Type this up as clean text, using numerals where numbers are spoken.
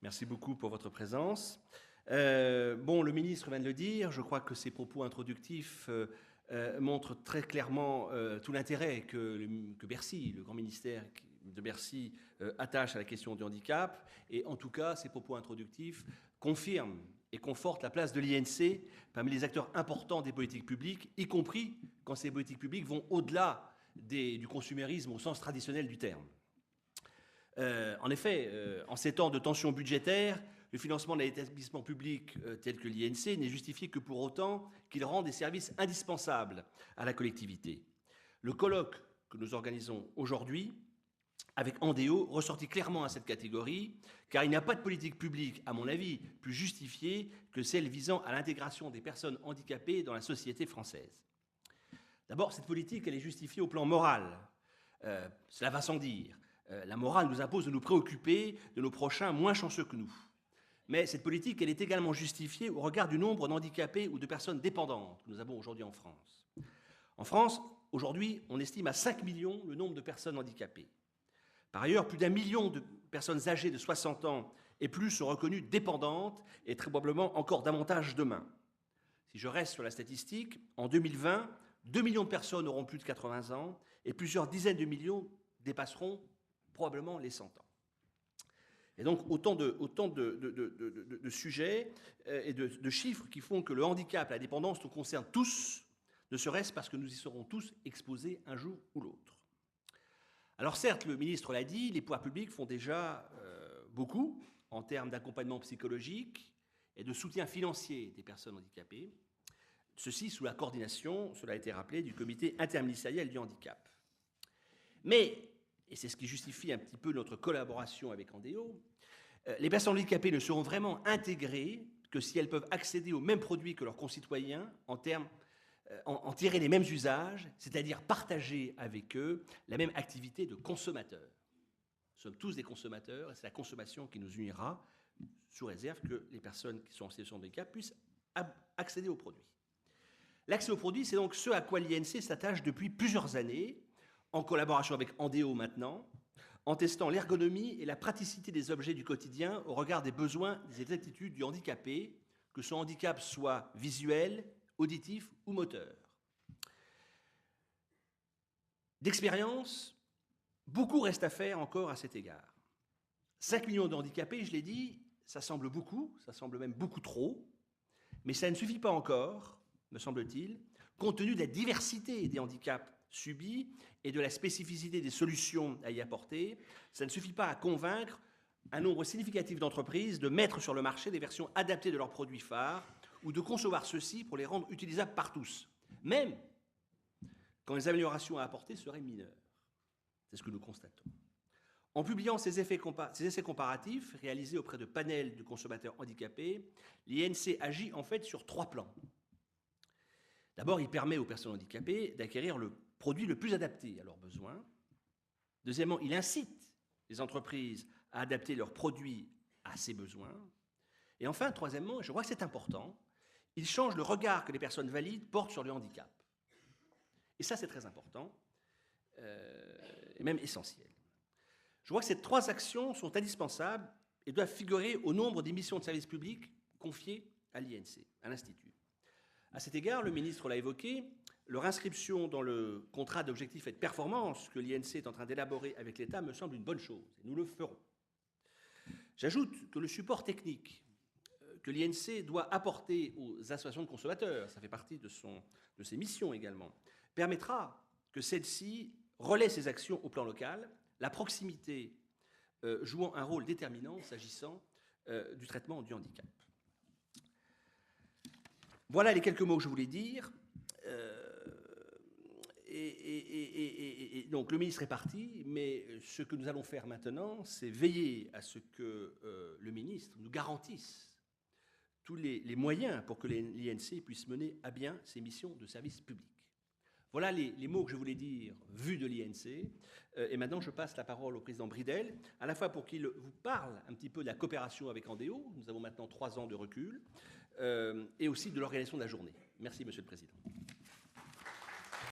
Merci beaucoup pour votre présence. Le ministre vient de le dire, je crois que ses propos introductifs montrent très clairement tout l'intérêt que Bercy, le grand ministère de Bercy, attache à la question du handicap. Et en tout cas, ses propos introductifs confirment et confortent la place de l'INC parmi les acteurs importants des politiques publiques, y compris quand ces politiques publiques vont au-delà du consumérisme au sens traditionnel du terme. En effet, en ces temps de tensions budgétaires, le financement d'un établissement public tel que l'INC n'est justifié que pour autant qu'il rend des services indispensables à la collectivité. Le colloque que nous organisons aujourd'hui avec Andéo ressortit clairement à cette catégorie, car il n'y a pas de politique publique, à mon avis, plus justifiée que celle visant à l'intégration des personnes handicapées dans la société française. D'abord, cette politique, elle est justifiée au plan moral. Cela va sans dire. La morale nous impose de nous préoccuper de nos prochains moins chanceux que nous. Mais cette politique, elle est également justifiée au regard du nombre d'handicapés ou de personnes dépendantes que nous avons aujourd'hui en France. En France, aujourd'hui, on estime à 5 millions le nombre de personnes handicapées. Par ailleurs, plus d'1 million de personnes âgées de 60 ans et plus sont reconnues dépendantes et très probablement encore davantage demain. Si je reste sur la statistique, en 2020, 2 millions de personnes auront plus de 80 ans et plusieurs dizaines de millions dépasseront probablement les 100 ans. Et donc, autant de sujets et de chiffres qui font que le handicap et la dépendance nous concernent tous, ne serait-ce parce que nous y serons tous exposés un jour ou l'autre. Alors certes, le ministre l'a dit, les pouvoirs publics font déjà beaucoup en termes d'accompagnement psychologique et de soutien financier des personnes handicapées, ceci sous la coordination, cela a été rappelé, du comité interministériel du handicap. Mais, et c'est ce qui justifie un petit peu notre collaboration avec Andéo, les personnes handicapées ne seront vraiment intégrées que si elles peuvent accéder aux mêmes produits que leurs concitoyens en tirer les mêmes usages, c'est-à-dire partager avec eux la même activité de consommateurs. Nous sommes tous des consommateurs et c'est la consommation qui nous unira, sous réserve que les personnes qui sont en situation de handicap puissent accéder aux produits. L'accès aux produits, c'est donc ce à quoi l'INC s'attache depuis plusieurs années, en collaboration avec Andéo maintenant, en testant l'ergonomie et la praticité des objets du quotidien au regard des besoins et des attitudes du handicapé, que son handicap soit visuel, auditif ou moteur. D'expérience, beaucoup reste à faire encore à cet égard. 5 millions de handicapés, je l'ai dit, ça semble beaucoup, ça semble même beaucoup trop, mais ça ne suffit pas encore, me semble-t-il, compte tenu de la diversité des handicaps subis et de la spécificité des solutions à y apporter. Ça ne suffit pas à convaincre un nombre significatif d'entreprises de mettre sur le marché des versions adaptées de leurs produits phares ou de concevoir ceux-ci pour les rendre utilisables par tous, même quand les améliorations à apporter seraient mineures. C'est ce que nous constatons. En publiant ces essais comparatifs réalisés auprès de panels de consommateurs handicapés, l'INC agit en fait sur 3 plans. D'abord, il permet aux personnes handicapées d'acquérir le produit le plus adapté à leurs besoins. Deuxièmement, il incite les entreprises à adapter leurs produits à ces besoins. Et enfin, troisièmement, et je crois que c'est important, il change le regard que les personnes valides portent sur le handicap. Et ça, c'est très important, et même essentiel. Je crois que ces 3 actions sont indispensables et doivent figurer au nombre des missions de service public confiées à l'INC, à l'Institut. À cet égard, le ministre l'a évoqué, leur inscription dans le contrat d'objectifs et de performance que l'INC est en train d'élaborer avec l'État me semble une bonne chose, et nous le ferons. J'ajoute que le support technique que l'INC doit apporter aux associations de consommateurs, ça fait partie de ses missions également, permettra que celles-ci relaient ces actions au plan local, la proximité jouant un rôle déterminant s'agissant du traitement du handicap. Voilà les quelques mots que je voulais dire. Donc le ministre est parti, mais ce que nous allons faire maintenant, c'est veiller à ce que le ministre nous garantisse tous les moyens pour que l'INC puisse mener à bien ses missions de service public. Voilà les mots que je voulais dire vus de l'INC. Et maintenant, je passe la parole au président Bridel, à la fois pour qu'il vous parle un petit peu de la coopération avec Andéo. Nous avons maintenant 3 ans de recul, et aussi de l'organisation de la journée. Merci, Monsieur le Président.